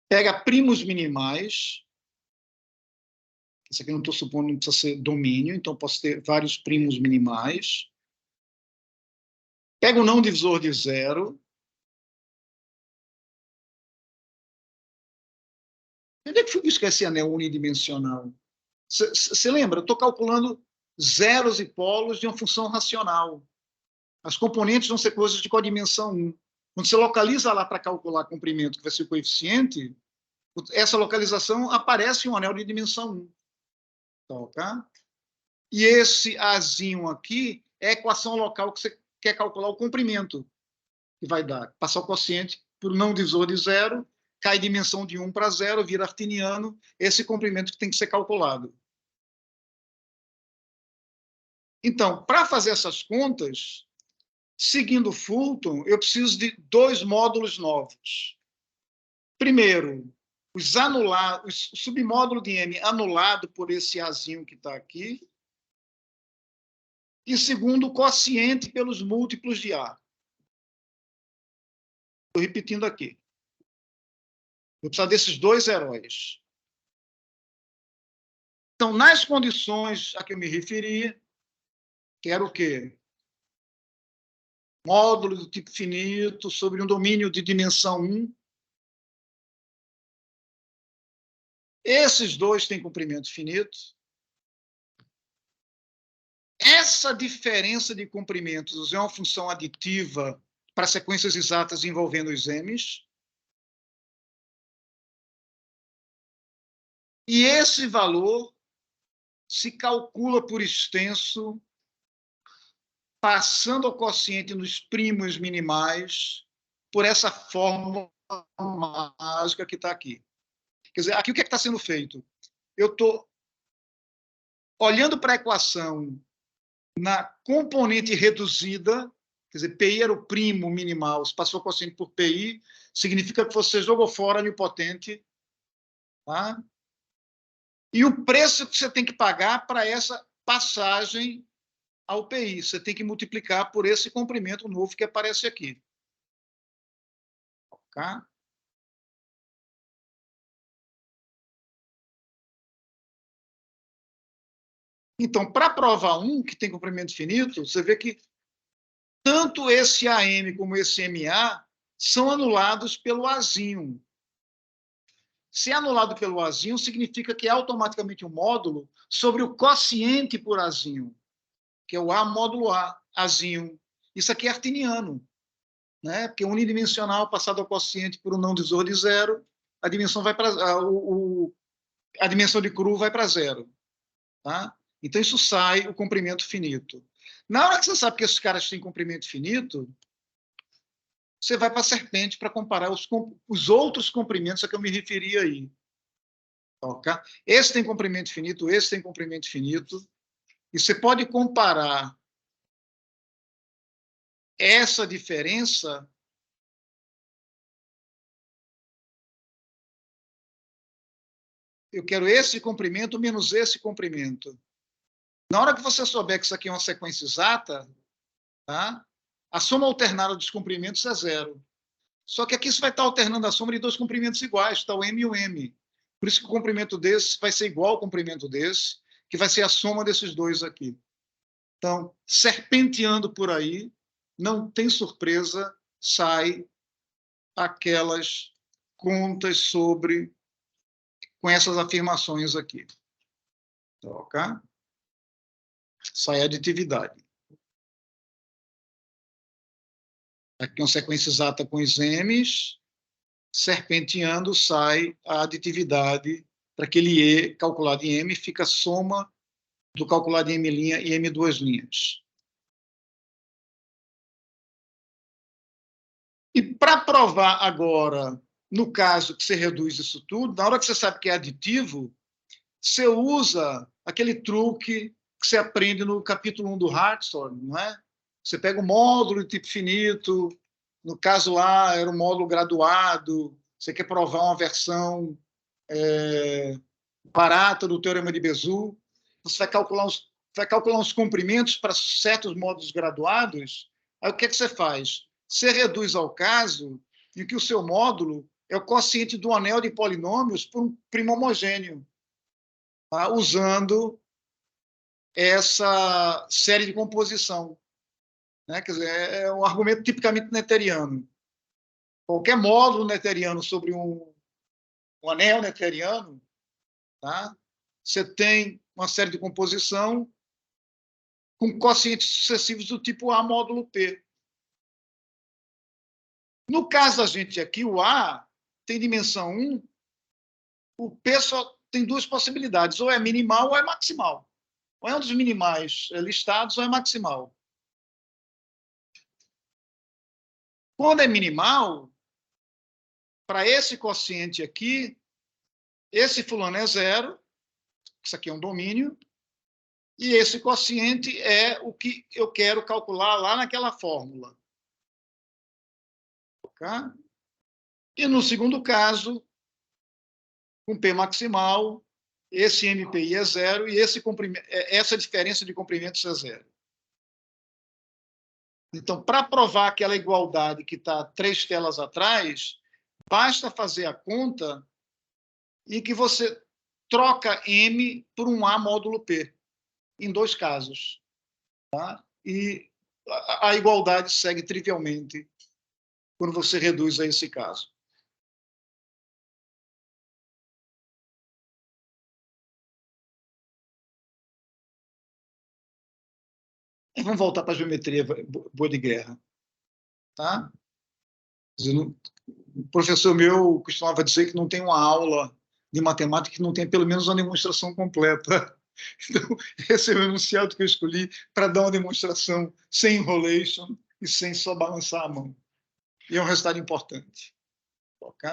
pega primos minimais, isso aqui eu não estou supondo, não precisa ser domínio, então posso ter vários primos minimais, pega o não divisor de zero, onde é que foi buscar esse anel unidimensional? Você lembra? Eu estou calculando zeros e polos de uma função racional. As componentes vão ser coisas de codimensão 1. Quando você localiza lá para calcular comprimento, que vai ser o coeficiente, essa localização aparece em um anel de dimensão 1. Tá, ok? E esse Azinho aqui é a equação local que você quer calcular o comprimento, que vai dar. Passar o quociente por não divisor de zero, cai dimensão de 1 para 0, vira artiniano, esse comprimento que tem que ser calculado. Então, para fazer essas contas, seguindo Fulton, eu preciso de dois módulos novos. Primeiro, o submódulo de M anulado por esse Azinho que está aqui. E segundo, o quociente pelos múltiplos de A. Estou repetindo aqui. Eu preciso desses dois heróis. Então, nas condições a que eu me referi, que era o quê? Módulo do tipo finito sobre um domínio de dimensão 1. Esses dois têm comprimento finito. Essa diferença de comprimentos é uma função aditiva para sequências exatas envolvendo os M's. E esse valor se calcula por extenso, passando o quociente nos primos minimais, por essa fórmula mágica que está aqui. Quer dizer, aqui o que está sendo feito? Eu estou olhando para a equação na componente reduzida, quer dizer, PI era o primo minimal, se passou o quociente por PI, significa que você jogou fora a nilpotente, tá? E o preço que você tem que pagar para essa passagem ao PI, você tem que multiplicar por esse comprimento novo que aparece aqui. Tá? Então, para provar um que tem comprimento finito, você vê que tanto esse AM como esse MA são anulados pelo Azinho. Se é anulado pelo Azinho, significa que é automaticamente um módulo sobre o quociente por Azinho, que é o A módulo A, Azinho. Isso aqui é artiniano, né? Porque unidimensional passado ao quociente por um não divisor de zero, a dimensão vai para a dimensão de cru vai para zero, tá? Então isso sai o comprimento finito. Na hora que você sabe que esses caras têm comprimento finito, você vai para a serpente para comparar os outros comprimentos a que eu me referi aí. Okay? Esse tem comprimento finito, esse tem comprimento finito. E você pode comparar essa diferença eu quero esse comprimento menos esse comprimento. Na hora que você souber que isso aqui é uma sequência exata, tá? A soma alternada dos comprimentos é zero. Só que aqui você vai estar alternando a soma de dois comprimentos iguais, tá? O M e o M. Por isso que o comprimento desse vai ser igual ao comprimento desse, que vai ser a soma desses dois aqui. Então, serpenteando por aí, não tem surpresa, sai aquelas contas com essas afirmações aqui. Ok? Sai a aditividade. Aqui uma sequência exata com os M's, serpenteando sai a aditividade para aquele E calculado em M, fica a soma do calculado em M' e M duas linhas. E para provar agora, no caso que você reduz isso tudo, na hora que você sabe que é aditivo, você usa aquele truque que você aprende no capítulo 1 do Hartshorne, não é? Você pega o módulo de tipo finito, no caso lá era um módulo graduado, você quer provar uma versão barata do Teorema de Bézout, você vai calcular uns comprimentos para certos módulos graduados, aí o que você faz? Você reduz ao caso em que o seu módulo é o quociente do anel de polinômios por um primo homogêneo, tá? Usando essa série de composição. Né? Quer dizer, é um argumento tipicamente netteriano. Qualquer módulo netteriano sobre um anel netteriano, tá? Você tem uma série de composição com quocientes sucessivos do tipo A módulo P. No caso da gente aqui, o A tem dimensão 1, o P só tem duas possibilidades, ou é minimal ou é maximal. Ou é um dos minimais listados ou é maximal. Quando é minimal, para esse quociente aqui, esse fulano é zero, isso aqui é um domínio, e esse quociente é o que eu quero calcular lá naquela fórmula. Okay? E no segundo caso, com P maximal, esse MPI é zero e essa diferença de comprimentos é zero. Então, para provar aquela igualdade que está 3 telas atrás, basta fazer a conta em que você troca M por um A módulo P, em dois casos. Tá? E a igualdade segue trivialmente quando você reduz a esse caso. E vamos voltar para a geometria boa de guerra. Tá? O professor meu costumava dizer que não tem uma aula de matemática que não tenha pelo menos uma demonstração completa. Então, esse é o enunciado que eu escolhi para dar uma demonstração sem enrolation e sem só balançar a mão. E é um resultado importante. Okay?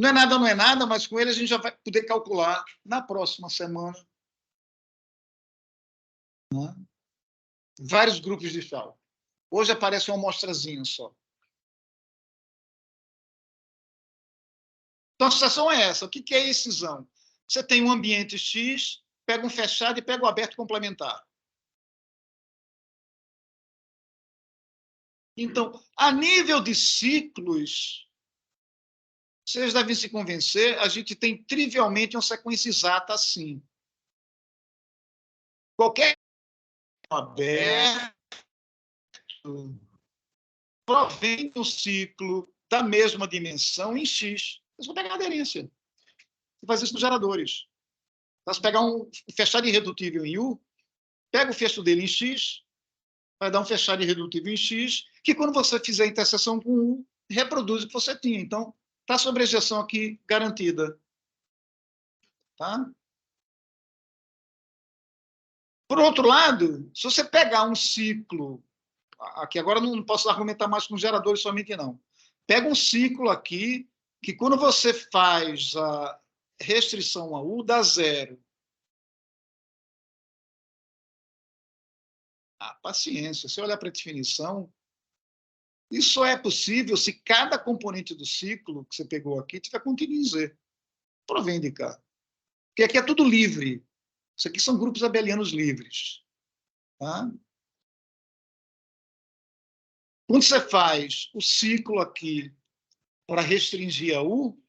Não é nada, mas com ele a gente já vai poder calcular na próxima semana, né? Vários grupos de Chal. Hoje aparece uma amostrazinha só. Então, a situação é essa. O que é excisão? Você tem um ambiente X, pega um fechado e pega o aberto complementar. Então, a nível de ciclos, vocês devem se convencer, a gente tem trivialmente uma sequência exata assim. Qualquer aberto provém do ciclo da mesma dimensão em X. Vocês vão pegar aderência. Você faz isso nos geradores. Você pegar um fechado irredutível em U, pega o fecho dele em X, vai dar um fechado irredutível em X, que quando você fizer a interseção com U, reproduz o que você tinha. Então, está a sobrejeção aqui garantida. Tá? Por outro lado, se você pegar um ciclo aqui agora não posso argumentar mais com geradores somente, não. Pega um ciclo aqui, que quando você faz a restrição a U, dá zero. Paciência, se olhar para a definição, isso só é possível se cada componente do ciclo que você pegou aqui tiver contido em Z. Provém de cá. Porque aqui é tudo livre. Isso aqui são grupos abelianos livres. Tá? Quando você faz o ciclo aqui para restringir a U,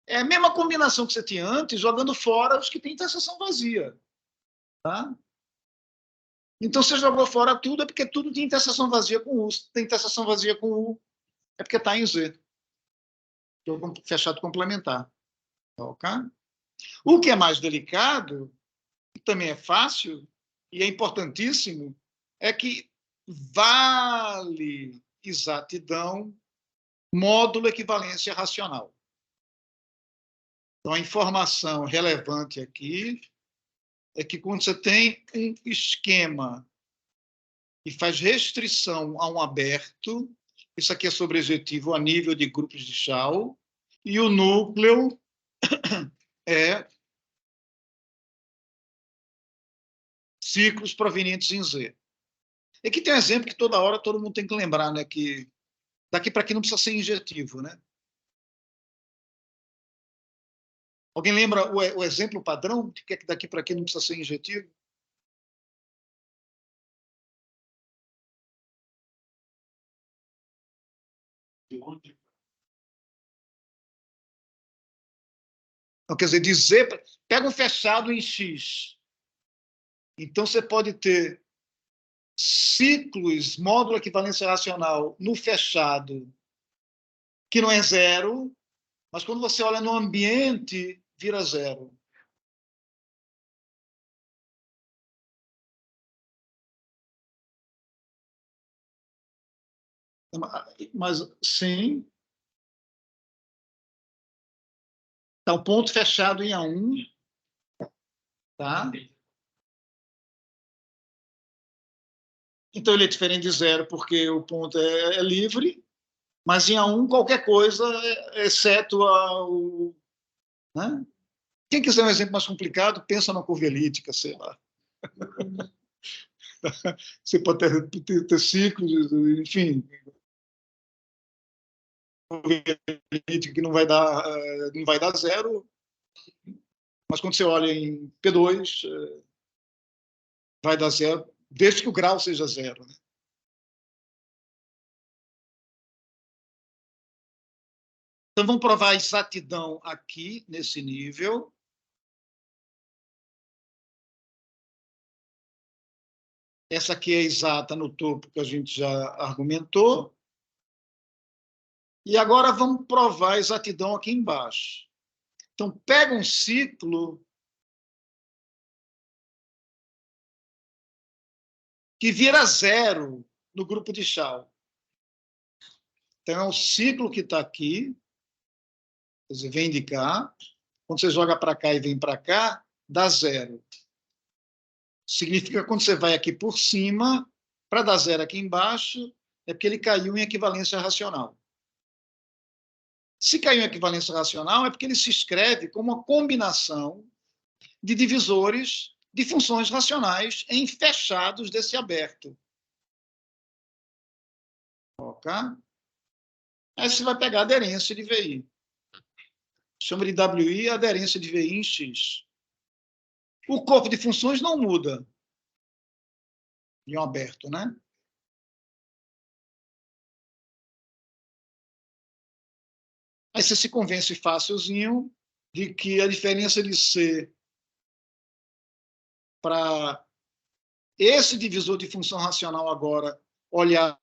é a mesma combinação que você tinha antes, jogando fora os que têm interseção vazia. Tá? Então, você jogou fora tudo, é porque tudo tem interseção vazia com U. Se tem interseção vazia com U, é porque está em Z. Jogo fechado complementar. Okay? O que é mais delicado, e também é fácil, e é importantíssimo, é que vale exatidão módulo equivalência racional. Então, a informação relevante aqui é que quando você tem um esquema e faz restrição a um aberto, isso aqui é sobrejetivo a nível de grupos de Chao, e o núcleo é ciclos provenientes em Z. E aqui tem um exemplo que toda hora todo mundo tem que lembrar, né? Que daqui para aqui não precisa ser injetivo, né? Alguém lembra o exemplo padrão de que daqui para aqui não precisa ser injetivo? Então, quer dizer, pega um fechado em X. Então, você pode ter ciclos, módulo equivalência racional no fechado, que não é zero, mas quando você olha no ambiente, vira zero. Mas, sim, está o ponto fechado em A1, tá? Então, ele é diferente de zero, porque o ponto é livre, mas em A1, qualquer coisa, exceto o... Né? Quem quiser um exemplo mais complicado, pensa na curva elíptica, sei lá. Você pode ter ciclos, enfim, que não vai dar zero, mas quando você olha em P2, vai dar zero, desde que o grau seja zero. Né? Então, vamos provar a exatidão aqui, nesse nível. Essa aqui é exata no topo, que a gente já argumentou. E agora vamos provar a exatidão aqui embaixo. Então, pega um ciclo que vira zero no grupo de Chao. Então, é um ciclo que está aqui, quer dizer, vem de cá. Quando você joga para cá e vem para cá, dá zero. Significa que quando você vai aqui por cima, para dar zero aqui embaixo, é porque ele caiu em equivalência racional. Se caiu em equivalência racional, é porque ele se escreve como uma combinação de divisores de funções racionais em fechados desse aberto. Ok? Aí você vai pegar a aderência de VI. Chama de WI a aderência de VI em X. O corpo de funções não muda em um aberto, né? Aí você se convence facilzinho de que a diferença de C para esse divisor de função racional agora olhar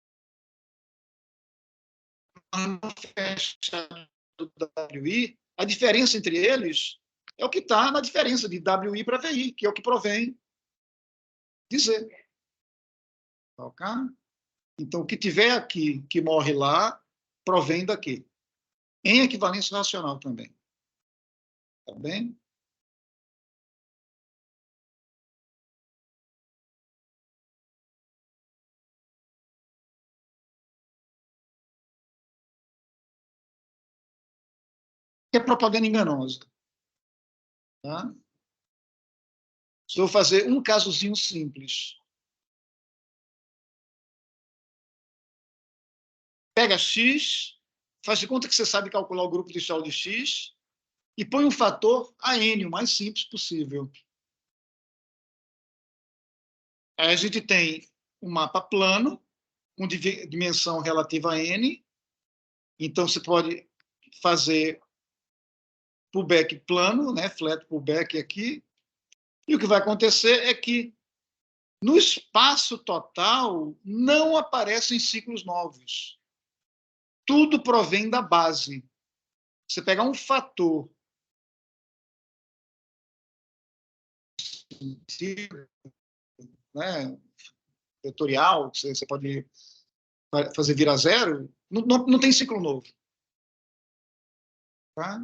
no fechado do WI, a diferença entre eles é o que está na diferença de WI para VI, que é o que provém de Z. Ok? Então, o que tiver aqui que morre lá, provém daqui. Em equivalência racional também. Tá bem? que é propaganda enganosa. Tá? Se eu fazer um casozinho simples. Pega X, faz de conta que você sabe calcular o grupo de Chau de X e põe um fator a n, o mais simples possível. Aí a gente tem um mapa plano, com dimensão relativa a n. Então, você pode fazer pullback plano, né? Flat pullback aqui. E o que vai acontecer é que, no espaço total, não aparecem ciclos novos. Tudo provém da base. Você pegar um fator, né, vetorial, você pode fazer virar zero, não tem ciclo novo. Tá?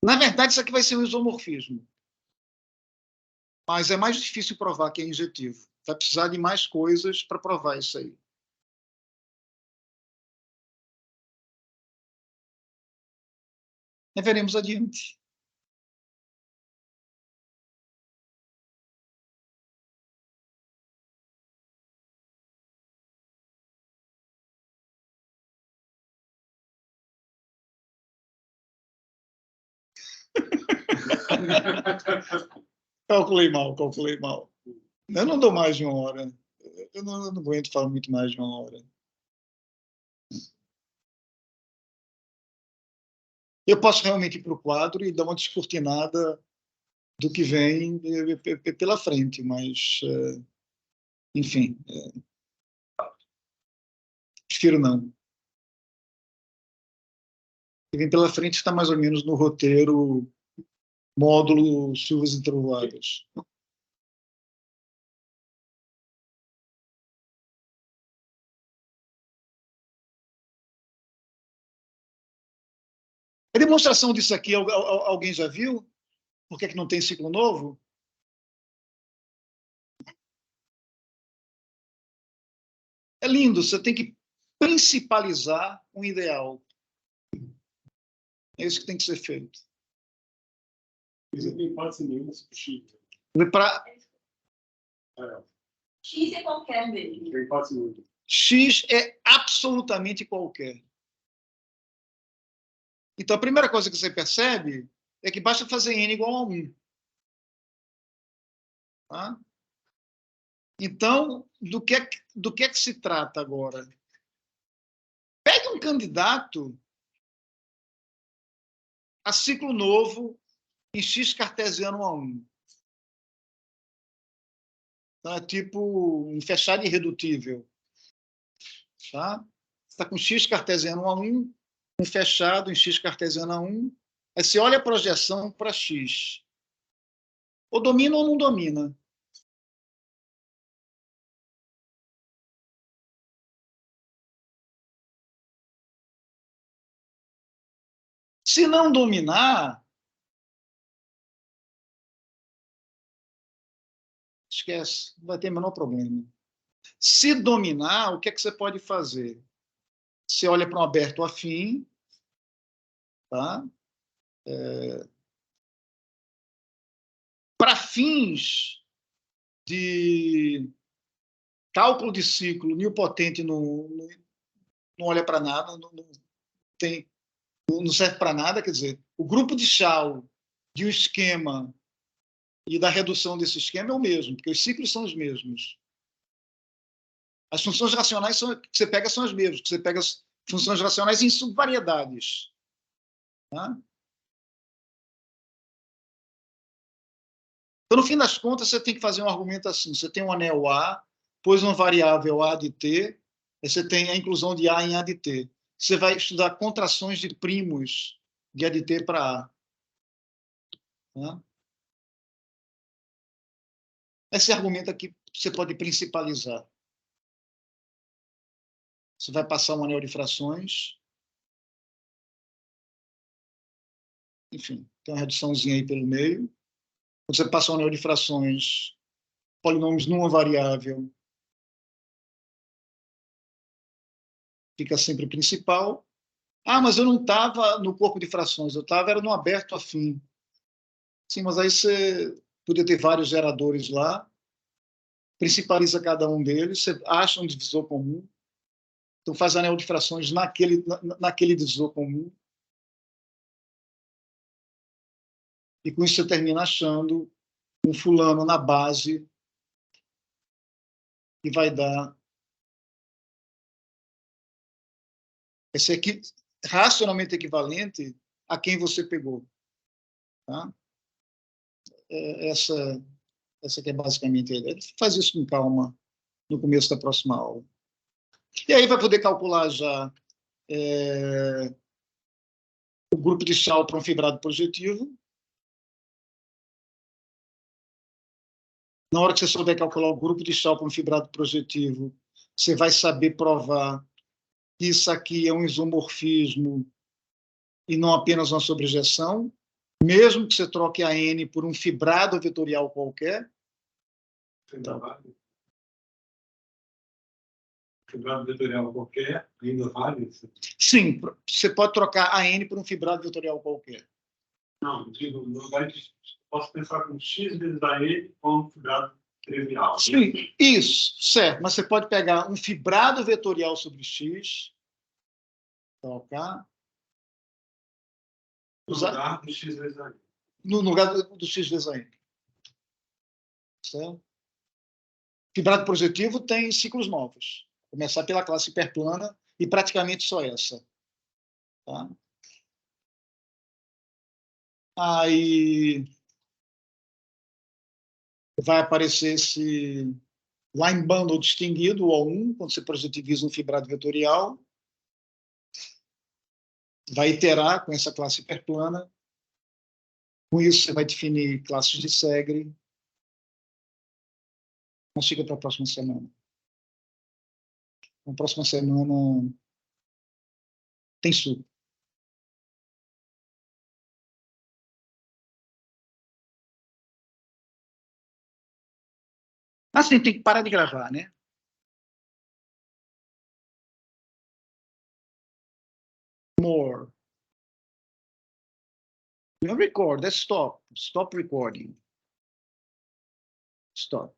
Na verdade, isso aqui vai ser um isomorfismo. Mas é mais difícil provar que é injetivo. Vai precisar de mais coisas para provar isso aí. E veremos adiante. Calculei mal, calculei mal. Eu não dou mais de 1 hora. Eu não aguento falar muito mais de 1 hora. Eu posso realmente ir para o quadro e dar uma descortinada do que vem pela frente, mas, enfim, prefiro não. O que vem pela frente está mais ou menos no roteiro módulo chuvas e trovoadas. A demonstração disso aqui, alguém já viu? Por que não tem ciclo novo? É lindo, você tem que principalizar um ideal. É isso que tem que ser feito. Não pode ser nenhuma X. X é qualquer dele. X é absolutamente qualquer. Então, a primeira coisa que você percebe é que basta fazer n igual a 1. Tá? Então, do que é que se trata agora? Pegue um candidato a ciclo novo em X cartesiano a 1. Então, é tipo um fechado irredutível. Tá? Você está com X cartesiano a 1, um fechado em X cartesiano a 1. Aí você olha a projeção para X. Ou domina ou não domina. Se não dominar, esquece, não vai ter o menor problema. Se dominar, o que é que você pode fazer? Você olha para um aberto afim, tá? Para fins de cálculo de ciclo, nilpotente não olha para nada, não serve para nada, quer dizer, o grupo de Chau de um esquema e da redução desse esquema é o mesmo, porque os ciclos são os mesmos. As funções racionais que você pega são as mesmas, que você pega as funções racionais em subvariedades. Tá? Então, no fim das contas, você tem que fazer um argumento assim. Você tem um anel A, pôs uma variável A de T, aí você tem a inclusão de A em A de T. Você vai estudar contrações de primos de A de T para A. Tá? Esse argumento aqui você pode principalizar. Você vai passar um anel de frações. Enfim, tem uma reduçãozinha aí pelo meio. Quando você passa um anel de frações, polinômios numa variável fica sempre principal. Ah, mas eu não estava no corpo de frações, eu estava no aberto afim. Sim, mas aí você podia ter vários geradores lá, principaliza cada um deles, você acha um divisor comum, então faz anel de frações naquele divisor comum, e com isso você termina achando um fulano na base que vai dar esse aqui racionalmente equivalente a quem você pegou. Tá? Essa que é basicamente a ideia. Faz isso com calma no começo da próxima aula. E aí vai poder calcular já o grupo de Chal para um fibrado projetivo. Na hora que você souber calcular o grupo de Chal para um fibrado projetivo, você vai saber provar que isso aqui é um isomorfismo e não apenas uma sobrejeção, mesmo que você troque a N por um fibrado vetorial qualquer. Então, fibrado vetorial qualquer, ainda vale? Sim, você pode trocar a N por um fibrado vetorial qualquer. Não, digo, posso pensar com x vezes a N como fibrado trivial. Sim, isso, certo. Mas você pode pegar um fibrado vetorial sobre x, trocar. No lugar do x vezes a N. No lugar do x vezes a N. Certo? Fibrado projetivo tem ciclos novos. Começar pela classe hiperplana e praticamente só essa. Tá? Aí vai aparecer esse line bundle distinguido, o O1, quando você projetiviza um fibrado vetorial. Vai iterar com essa classe hiperplana. Com isso, você vai definir classes de Segre. Mas fica para a próxima semana. Na próxima semana tem suco. Assim, tem que parar de gravar, né? More. Não record, that's stop. Stop recording. Stop.